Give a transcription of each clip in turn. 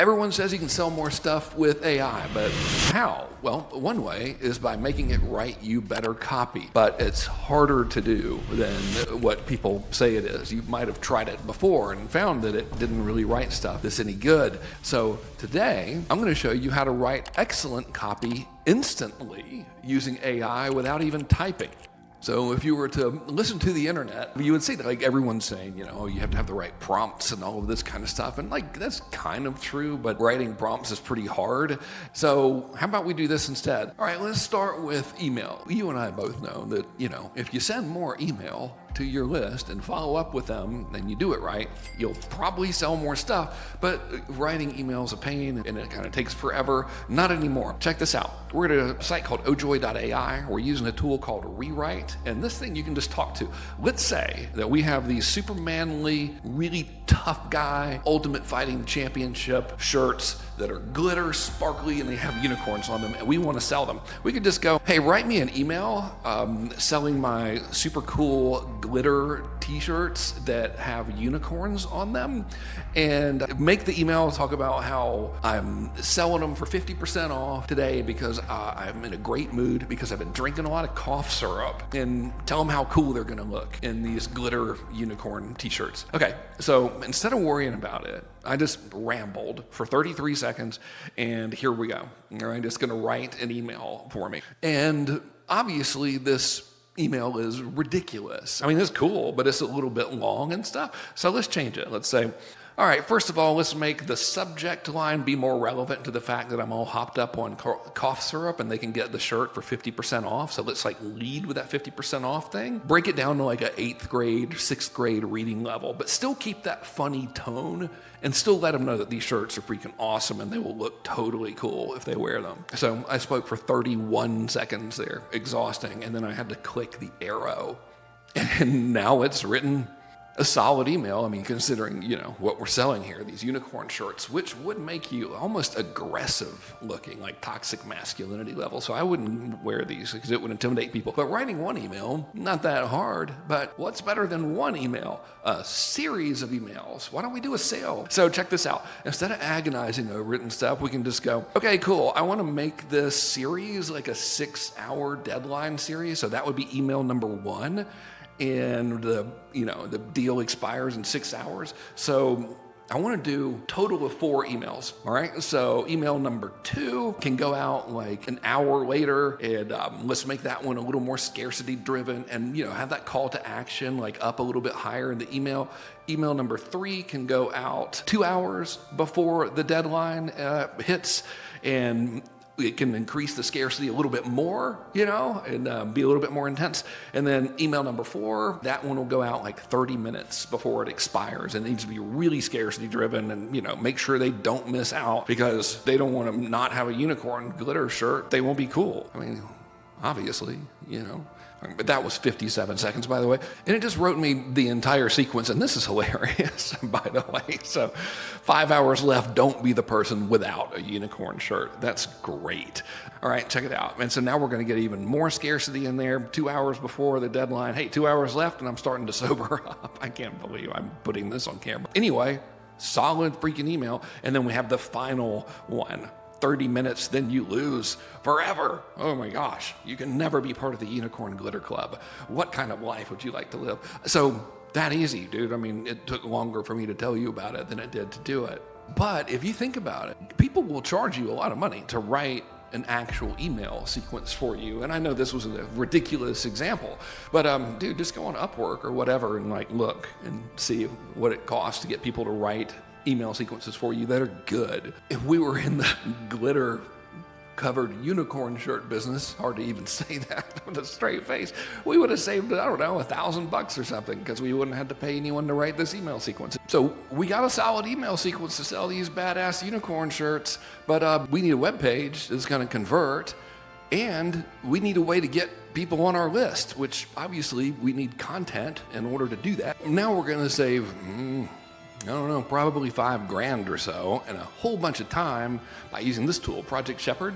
Everyone says you can sell more stuff with AI, but how? Well, one way is by making it write you better copy, but it's harder to do than what people say it is. You might have tried it before and found that it didn't really write stuff that's any good. So today, I'm going to show you how to write excellent copy instantly using AI without even typing. So if you were to listen to the internet, you would see that like everyone's saying, you have to have the right prompts and all of this kind of stuff. And like, that's kind of true, but writing prompts is pretty hard. So how about we do this instead? All right, let's start with email. You and I both know that, if you send more email to your list and follow up with them and you do it right, you'll probably sell more stuff. But writing email is a pain and it kind of takes forever. Not anymore. Check this out. We're at a site called ojoy.ai. We're using a tool called Rewrite, and this thing you can just talk to. Let's say that we have these super manly, really tough guy, Ultimate Fighting Championship shirts that are glitter, sparkly, and they have unicorns on them, and we want to sell them. We could just go, hey, write me an email selling my super cool glitter t-shirts that have unicorns on them, and make the email talk about how I'm selling them for 50% off today because I'm in a great mood because I've been drinking a lot of cough syrup, and tell them how cool they're gonna look in these glitter unicorn t-shirts. Okay, so instead of worrying about it, I just rambled for 33 seconds, and here we go. All right, it's gonna write an email for me. And obviously this email is ridiculous. I mean, it's cool, but it's a little bit long and stuff. So let's change it. Let's say, all right, first of all, let's make the subject line be more relevant to the fact that I'm all hopped up on cough syrup and they can get the shirt for 50% off. So let's lead with that 50% off thing. Break it down to like a 8th grade, 6th grade reading level, but still keep that funny tone and still let them know that these shirts are freaking awesome and they will look totally cool if they wear them. So I spoke for 31 seconds there, exhausting, and then I had to click the arrow, and now it's written a solid email. I mean, considering, what we're selling here, these unicorn shirts, which would make you almost aggressive looking, like toxic masculinity level. So I wouldn't wear these because it would intimidate people. But writing one email, not that hard, but what's better than one email? A series of emails. Why don't we do a sale? So check this out. Instead of agonizing over it and stuff, we can just go, okay, cool. I want to make this series like a 6-hour deadline series. So that would be email number 1. And the deal expires in 6 hours. So I want to do total of 4 emails. All right. So email number 2 can go out like an hour later, and let's make that one a little more scarcity driven, and have that call to action like up a little bit higher in the email. Email number 3 can go out 2 hours before the deadline hits, and it can increase the scarcity a little bit more, and be a little bit more intense. And then email number 4, that one will go out like 30 minutes before it expires. And it needs to be really scarcity driven, and, make sure they don't miss out because they don't want to not have a unicorn glitter shirt. They won't be cool. I mean, obviously, But that was 57 seconds, by the way. And it just wrote me the entire sequence. And this is hilarious, by the way. So 5 hours left. Don't be the person without a unicorn shirt. That's great. All right, check it out. And so now we're going to get even more scarcity in there. 2 hours before the deadline. Hey, 2 hours left and I'm starting to sober up. I can't believe I'm putting this on camera. Anyway, solid freaking email. And then we have the final one. 30 minutes, then you lose forever. Oh my gosh, you can never be part of the Unicorn Glitter Club. What kind of life would you like to live? So that easy, dude. I mean, it took longer for me to tell you about it than it did to do it. But if you think about it, people will charge you a lot of money to write an actual email sequence for you. And I know this was a ridiculous example, but dude, just go on Upwork or whatever and look and see what it costs to get people to write email sequences for you that are good. If we were in the glitter covered unicorn shirt business, hard to even say that with a straight face, we would have saved, I don't know, $1,000 or something, because we wouldn't have to pay anyone to write this email sequence. So we got a solid email sequence to sell these badass unicorn shirts, but we need a web page that's going to convert, and we need a way to get people on our list, which obviously we need content in order to do that. Now we're going to save I don't know, probably $5,000 or so, and a whole bunch of time by using this tool, Project Shepherd,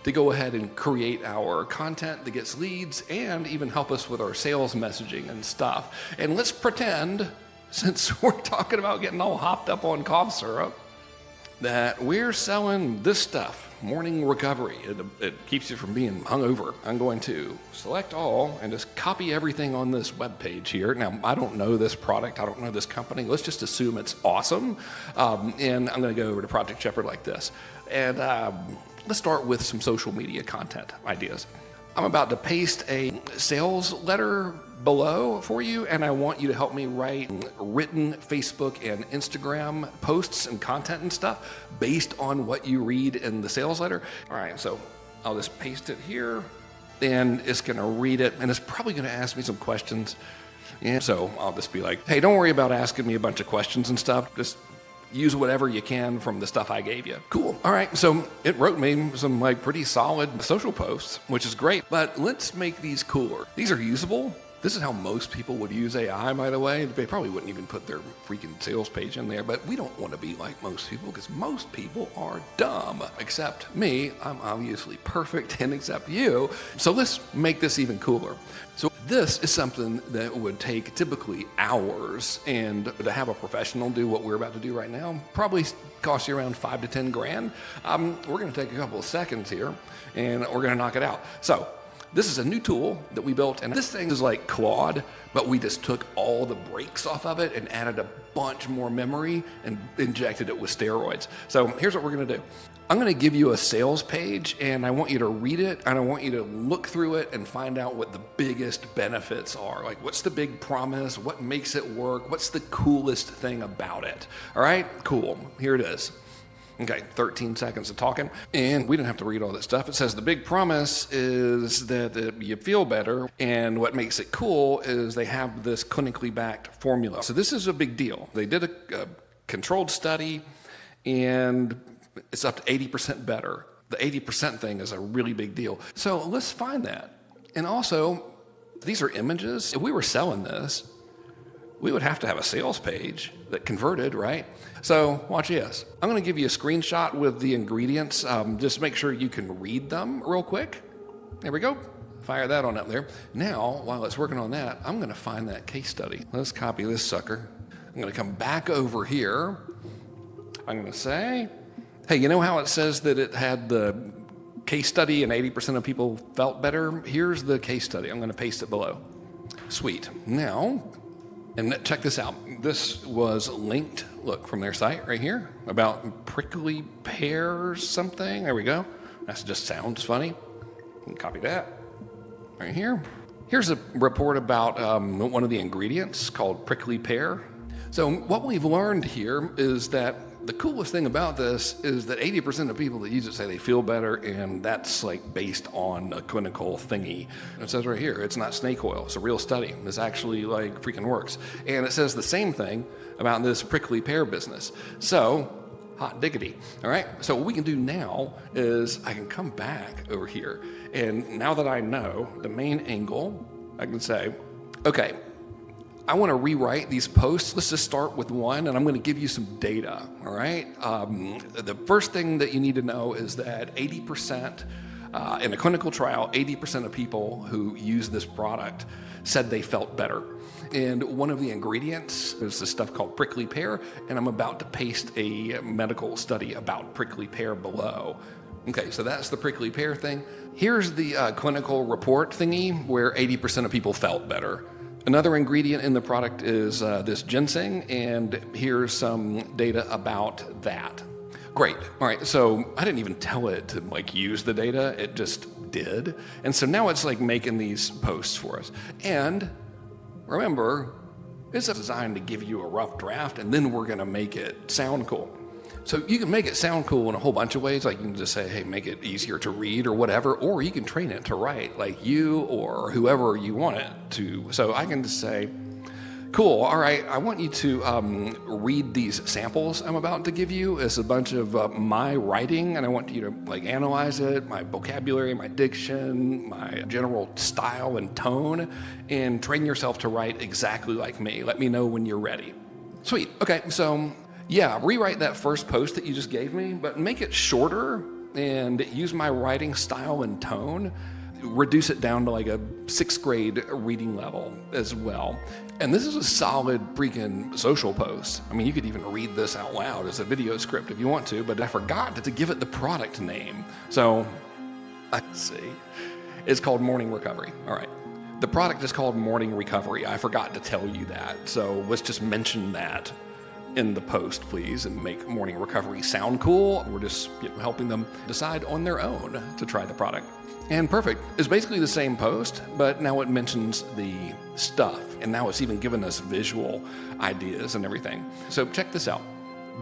to go ahead and create our content that gets leads and even help us with our sales messaging and stuff. And let's pretend, since we're talking about getting all hopped up on cough syrup, that we're selling this stuff, morning recovery. It keeps you from being hungover. I'm going to select all and just copy everything on this web page here. Now, I don't know this product. I don't know this company. Let's just assume it's awesome. And I'm going to go over to Project Shepherd like this. And let's start with some social media content ideas. I'm about to paste a sales letter below for you, and I want you to help me write written Facebook and Instagram posts and content and stuff based on what you read in the sales letter. All right, so I'll just paste it here, and it's gonna read it, and it's probably gonna ask me some questions. And so I'll just be like, hey, don't worry about asking me a bunch of questions and stuff. Just use whatever you can from the stuff I gave you. Cool. All right. So it wrote me some pretty solid social posts, which is great. But let's make these cooler. These are usable. This is how most people would use AI, by the way. They probably wouldn't even put their freaking sales page in there, but we don't want to be like most people because most people are dumb, except me. I'm obviously perfect, and except you. So let's make this even cooler. So this is something that would take typically hours, and to have a professional do what we're about to do right now probably costs you around $5 to $10 grand. We're going to take a couple of seconds here, and we're going to knock it out. So this is a new tool that we built, and this thing is like Claude, but we just took all the brakes off of it and added a bunch more memory and injected it with steroids. So here's what we're gonna do. I'm gonna give you a sales page, and I want you to read it, and I want you to look through it and find out what the biggest benefits are. Like, what's the big promise? What makes it work? What's the coolest thing about it? All right, cool, here it is. Okay, 13 seconds of talking, and we didn't have to read all that stuff. It says the big promise is that you feel better, and what makes it cool is they have this clinically backed formula. So this is a big deal. They did a controlled study, and it's up to 80% better. The 80% thing is a really big deal. So let's find that. And also, these are images. If we were selling this, we would have to have a sales page that converted, right? So watch this. I'm gonna give you a screenshot with the ingredients. Just make sure you can read them real quick. There we go. Fire that on up there. Now, while it's working on that, I'm gonna find that case study. Let's copy this sucker. I'm gonna come back over here. I'm gonna say, hey, you know how it says that it had the case study and 80% of people felt better? Here's the case study. I'm gonna paste it below. Sweet. Now, and check this out. This was linked, look, from their site right here about prickly pear something. There we go. That just sounds funny. Copy that right here. Here's a report about one of the ingredients called prickly pear. So what we've learned here is that the coolest thing about this is that 80% of people that use it say they feel better, and that's like based on a clinical thingy. It says right here, it's not snake oil, it's a real study. This actually like freaking works. And it says the same thing about this prickly pear business. So, hot diggity, all right? So what we can do now is I can come back over here, and now that I know the main angle, I can say, okay, I want to rewrite these posts. Let's just start with one, and I'm going to give you some data, all right? The first thing that you need to know is that 80%, in a clinical trial, 80% of people who use this product said they felt better. And one of the ingredients is this stuff called prickly pear, and I'm about to paste a medical study about prickly pear below. Okay, so that's the prickly pear thing. Here's the clinical report thingy where 80% of people felt better. Another ingredient in the product is this ginseng, and here's some data about that. Great. All right, so I didn't even tell it to like use the data, it just did. And so now it's like making these posts for us. And remember, it's designed to give you a rough draft, and then we're gonna make it sound cool. So you can make it sound cool in a whole bunch of ways. Like you can just say, hey, make it easier to read or whatever, or you can train it to write like you or whoever you want it to. So I can just say, cool, all right, I want you to read these samples I'm about to give you. It's a bunch of my writing, and I want you to like analyze it, my vocabulary, my diction, my general style and tone, and train yourself to write exactly like me. Let me know when you're ready. Sweet, okay, so yeah, rewrite that first post that you just gave me, but make it shorter and use my writing style and tone. reduce it down to like a 6th grade reading level as well. And this is a solid freaking social post. I mean, you could even read this out loud as a video script if you want to, but I forgot to give it the product name. So let's see. It's called Morning Recovery. All right. The product is called Morning Recovery. I forgot to tell you that. So let's just mention that in the post, please, and make Morning Recovery sound cool. We're just helping them decide on their own to try the product. And perfect. It's basically the same post, but now it mentions the stuff, and now it's even given us visual ideas and everything. So check this out.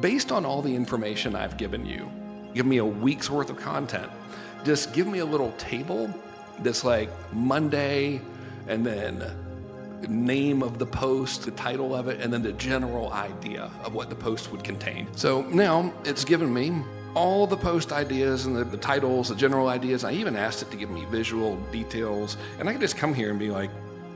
Based on all the information I've given you, give me a week's worth of content. Just give me a little table that's like Monday, and then name of the post, the title of it, and then the general idea of what the post would contain. So now it's given me all the post ideas and the titles, the general ideas. I even asked it to give me visual details, and I can just come here and be like,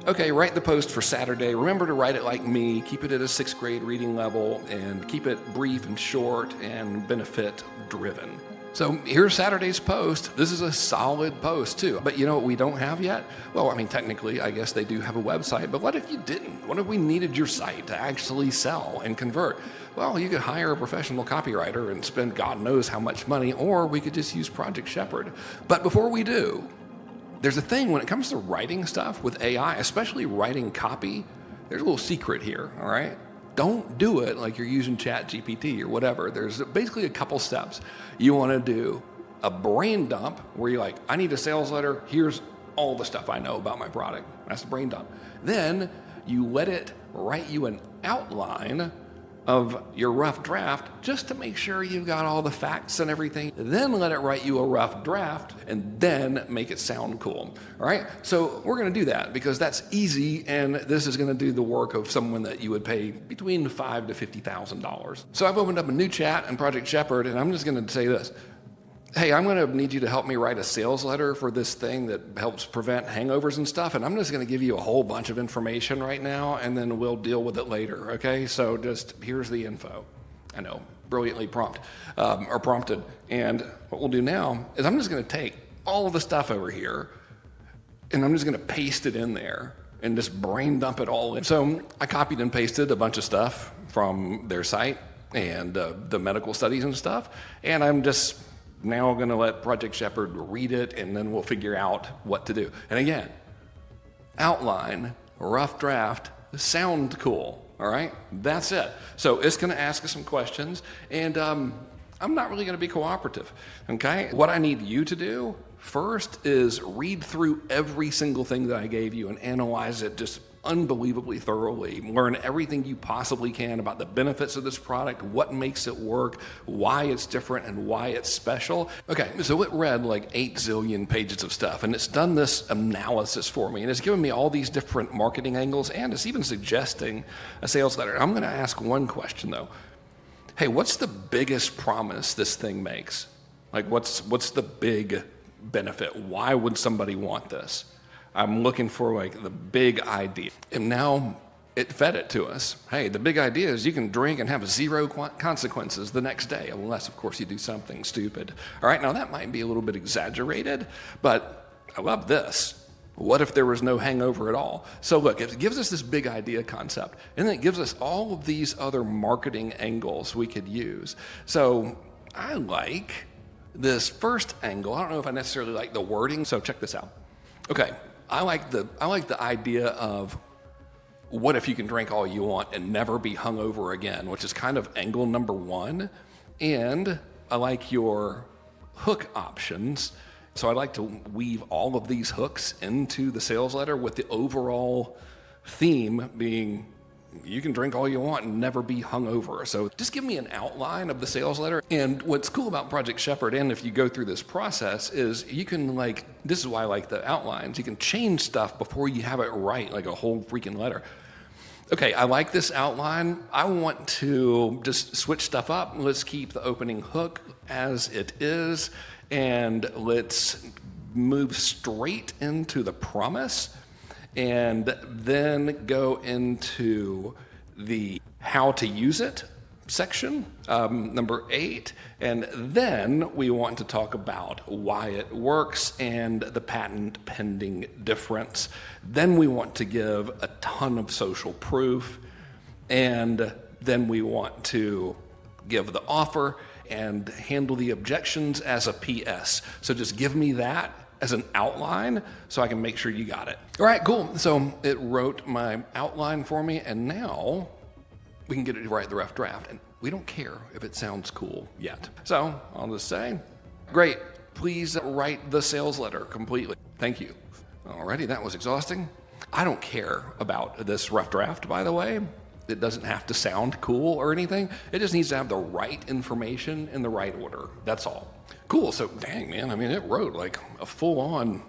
okay, write the post for Saturday. Remember to write it like me, keep it at a 6th grade reading level, and keep it brief and short and benefit driven. So here's Saturday's post. This is a solid post too. But you know what we don't have yet? Well, I mean, technically, I guess they do have a website, but what if you didn't? What if we needed your site to actually sell and convert? Well, you could hire a professional copywriter and spend God knows how much money, or we could just use Project Shepherd. But before we do, there's a thing when it comes to writing stuff with AI, especially writing copy, there's a little secret here, all right? Don't do it like you're using ChatGPT or whatever. There's basically a couple steps. You want to do a brain dump where you're like, I need a sales letter. Here's all the stuff I know about my product. That's the brain dump. Then you let it write you an outline of your rough draft just to make sure you've got all the facts and everything. Then let it write you a rough draft and then make it sound cool. All right, so we're gonna do that because that's easy, and this is gonna do the work of someone that you would pay between $5,000 to $50,000. So I've opened up a new chat in Project Shepherd, and I'm just gonna say this. Hey, I'm going to need you to help me write a sales letter for this thing that helps prevent hangovers and stuff, and I'm just going to give you a whole bunch of information right now, and then we'll deal with it later, okay? So just here's the info. I know, brilliantly prompted. And what we'll do now is I'm just going to take all of the stuff over here, and I'm just going to paste it in there and just brain dump it all in. So I copied and pasted a bunch of stuff from their site and the medical studies and stuff, and I'm just now going to let Project Shepherd read it, and then we'll figure out what to do. And again, outline, rough draft, sound cool, all right? That's it. So it's going to ask us some questions, and I'm not really going to be cooperative, okay? What I need you to do first is read through every single thing that I gave you and analyze it just unbelievably thoroughly. Learn everything you possibly can about the benefits of this product, what makes it work, why it's different, and why it's special. Okay, so it read like 8 zillion pages of stuff, and it's done this analysis for me, and it's given me all these different marketing angles, and it's even suggesting a sales letter. I'm going to ask one question though. Hey, what's the biggest promise this thing makes? Like, what's the big benefit? Why would somebody want this? I'm looking for like the big idea. And now it fed it to us. Hey, the big idea is you can drink and have 0 consequences the next day, unless of course you do something stupid. All right, now that might be a little bit exaggerated, but I love this. What if there was no hangover at all? So look, it gives us this big idea concept, and then it gives us all of these other marketing angles we could use. So I like this first angle. I don't know if I necessarily like the wording, so check this out. Okay, I like the idea of what if you can drink all you want and never be hungover again, which is kind of angle number 1. And I like your hook options. So I'd like to weave all of these hooks into the sales letter with the overall theme being you can drink all you want and never be hungover. So just give me an outline of the sales letter. And what's cool about Project Shepherd, and if you go through this process, is you can this is why I like the outlines. You can change stuff before you have it right, like a whole freaking letter. Okay, I like this outline. I want to just switch stuff up. Let's keep the opening hook as it is, and let's move straight into the promise, and then go into the how to use it section, number 8, and then we want to talk about why it works and the patent pending difference. Then we want to give a ton of social proof, and then we want to give the offer and handle the objections as a PS. So just give me that as an outline so I can make sure you got it. All right, cool. So it wrote my outline for me, and now we can get it to write the rough draft. And we don't care if it sounds cool yet. So I'll just say, great, please write the sales letter completely. Thank you. Alrighty, that was exhausting. I don't care about this rough draft, by the way. It doesn't have to sound cool or anything. It just needs to have the right information in the right order. That's all. Cool, so dang, man, I mean, it wrote like a full-on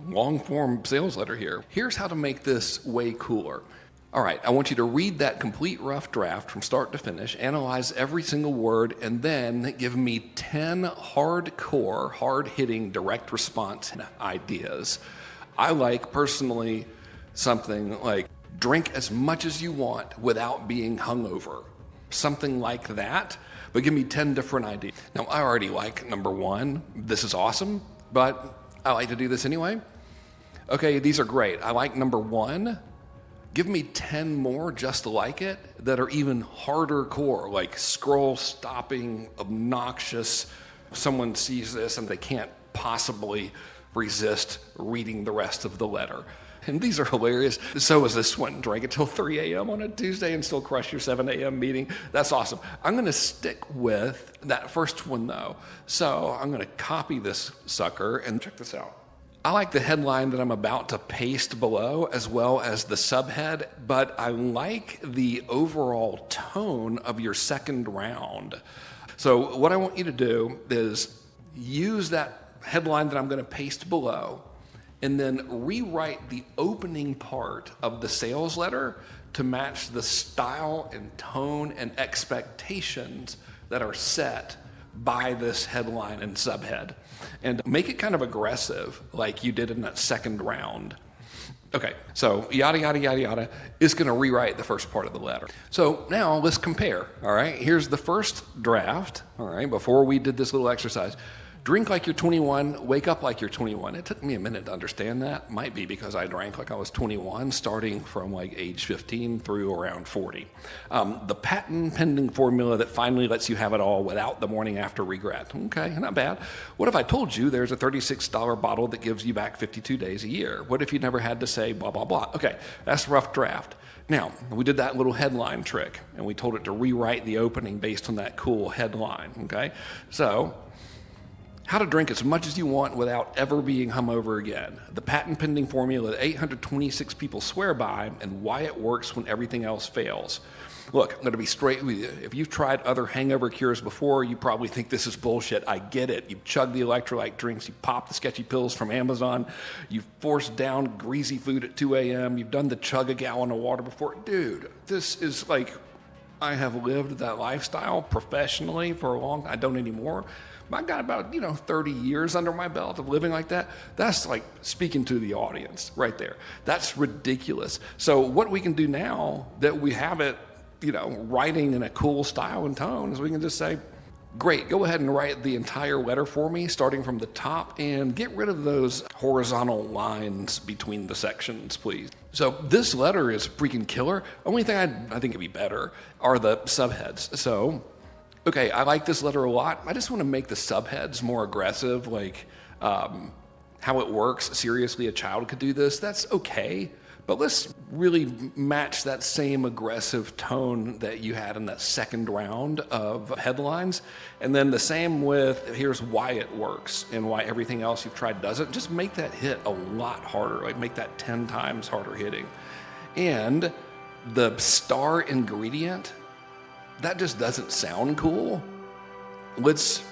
long-form sales letter here. Here's how to make this way cooler. All right, I want you to read that complete rough draft from start to finish, analyze every single word, and then give me 10 hardcore, hard-hitting, direct response ideas. I like, personally, something like, drink as much as you want without being hungover. Something like that, but give me 10 different ideas. Now, I already like number 1. This is awesome, but I like to do this anyway. Okay, these are great. I like number 1. Give me 10 more just like it that are even harder core, like scroll stopping, obnoxious. Someone sees this and they can't possibly resist reading the rest of the letter. And these are hilarious. So is this one. Drink until 3 a.m. on a Tuesday and still crush your 7 a.m. meeting. That's awesome. I'm going to stick with that first one, though. So I'm going to copy this sucker and check this out. I like the headline that I'm about to paste below as well as the subhead, but I like the overall tone of your second round. So what I want you to do is use that headline that I'm going to paste below and then rewrite the opening part of the sales letter to match the style and tone and expectations that are set by this headline and subhead. And make it kind of aggressive like you did in that second round. Okay, so yada, yada, yada, yada is going to rewrite the first part of the letter. So now let's compare, all right? Here's the first draft, all right, before we did this little exercise. Drink like you're 21, wake up like you're 21. It took me a minute to understand that. Might be because I drank like I was 21, starting from like age 15 through around 40. The patent pending formula that finally lets you have it all without the morning after regret. Okay, not bad. What if I told you there's a $36 bottle that gives you back 52 days a year? What if you never had to say blah, blah, blah? Okay, that's rough draft. Now, we did that little headline trick, and we told it to rewrite the opening based on that cool headline, okay? So, how to drink as much as you want without ever being hungover again. The patent pending formula that 826 people swear by and why it works when everything else fails. Look, I'm going to be straight with you. If you've tried other hangover cures before, you probably think this is bullshit. I get it. You've chugged the electrolyte drinks. You popped the sketchy pills from Amazon. You've forced down greasy food at 2 a.m. You've done the chug a gallon of water before. Dude, this is like, I have lived that lifestyle professionally for a long time. I don't anymore. I got about, 30 years under my belt of living like that. That's like speaking to the audience right there. That's ridiculous. So what we can do now that we have it, writing in a cool style and tone is we can just say, great, go ahead and write the entire letter for me, starting from the top, and get rid of those horizontal lines between the sections, please. So this letter is freaking killer. Only thing I think it'd be better are the subheads. So, okay, I like this letter a lot. I just want to make the subheads more aggressive, like how it works. Seriously, a child could do this. That's okay. But let's really match that same aggressive tone that you had in that second round of headlines. And then the same with, here's why it works and why everything else you've tried doesn't. Just make that hit a lot harder, like make that 10 times harder hitting. And the star ingredient, that just doesn't sound cool. Let's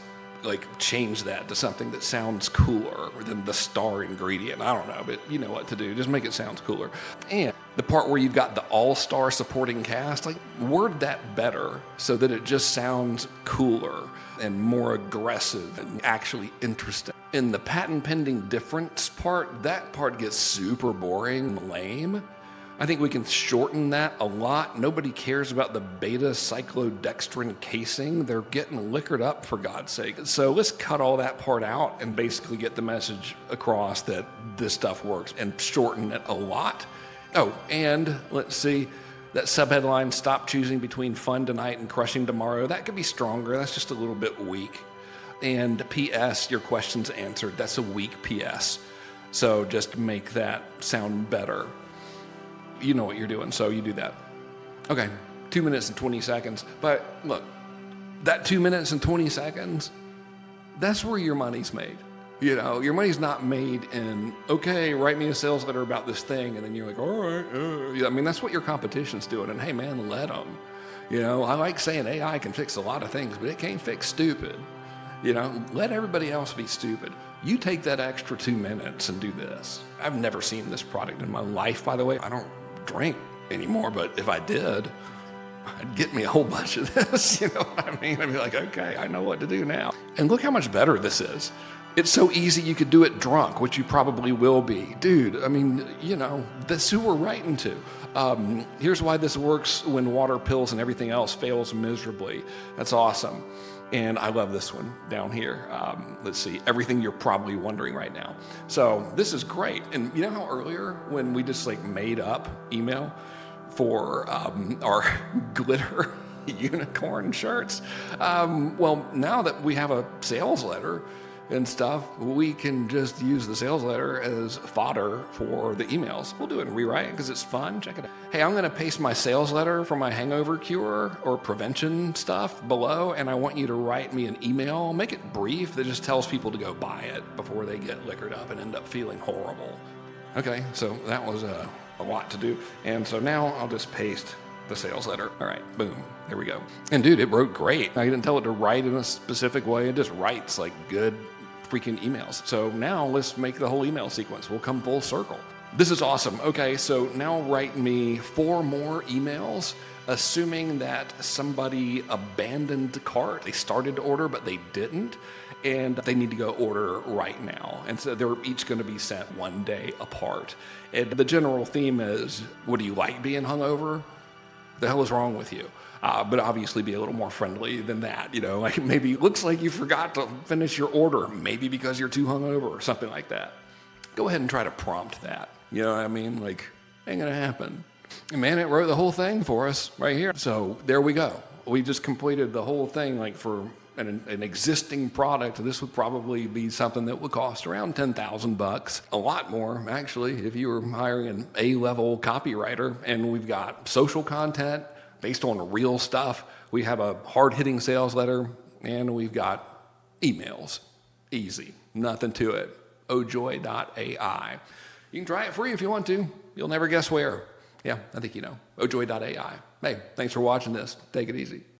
change that to something that sounds cooler than the star ingredient. I don't know, but you know what to do. Just make it sound cooler. And the part where you've got the all-star supporting cast, word that better so that it just sounds cooler and more aggressive and actually interesting. In the patent pending difference part, that part gets super boring and lame. I think we can shorten that a lot. Nobody cares about the beta cyclodextrin casing. They're getting liquored up, for God's sake. So let's cut all that part out and basically get the message across that this stuff works and shorten it a lot. Oh, and let's see, that subheadline, stop choosing between fun tonight and crushing tomorrow. That could be stronger. That's just a little bit weak. And PS, your question's answered. That's a weak PS. So just make that sound better. You know what you're doing, so you do that. Okay, 2 minutes and 20 seconds. But look, that 2 minutes and 20 seconds, that's where your money's made. You know, your money's not made in, okay, write me a sales letter about this thing, and then you're like, all right. I mean, that's what your competition's doing, and hey, man, let them. You know, I like saying AI can fix a lot of things, but it can't fix stupid. You know, let everybody else be stupid. You take that extra 2 minutes and do this. I've never seen this product in my life, by the way. I don't drink anymore, but if I did, I'd get me a whole bunch of this. You know what I mean? I'd be like, okay, I know what to do now. And look how much better this is. It's so easy you could do it drunk, which you probably will be. Dude, I mean, you know, that's who we're writing to. Here's why this works when water, pills, and everything else fails miserably. That's awesome. And I love this one down here. Let's see, everything you're probably wondering right now. So this is great. And you know how earlier when we just like made up email for our glitter unicorn shirts? Well, now that we have a sales letter and stuff, we can just use the sales letter as fodder for the emails. We'll do it and rewrite it because it's fun. Check it out. Hey, I'm going to paste my sales letter for my hangover cure or prevention stuff below, and I want you to write me an email. Make it brief that just tells people to go buy it before they get liquored up and end up feeling horrible. Okay, so that was a lot to do. And so now I'll just paste the sales letter. All right, boom, there we go. And dude, it wrote great. I didn't tell it to write in a specific way. It just writes like good freaking emails. So now let's make the whole email sequence. We'll come full circle. This is awesome. Okay, so now write me 4 more emails, assuming that somebody abandoned the cart. They started to order, but they didn't, and they need to go order right now. And so they're each going to be sent 1 day apart. And the general theme is, what do you like being hungover? The hell is wrong with you? But obviously be a little more friendly than that. You know, like maybe it looks like you forgot to finish your order, maybe because you're too hungover or something like that. Go ahead and try to prompt that. You know what I mean? Like, ain't gonna happen. And man, it wrote the whole thing for us right here. So there we go. We just completed the whole thing. Like for an existing product, this would probably be something that would cost around $10,000. A lot more, actually, if you were hiring an A-level copywriter. And we've got social content based on real stuff. We have a hard-hitting sales letter, and we've got emails. Easy, nothing to it. ojoy.ai. You can try it free if you want to. You'll never guess where. Yeah, I think you know. ojoy.ai. Hey, thanks for watching this. Take it easy.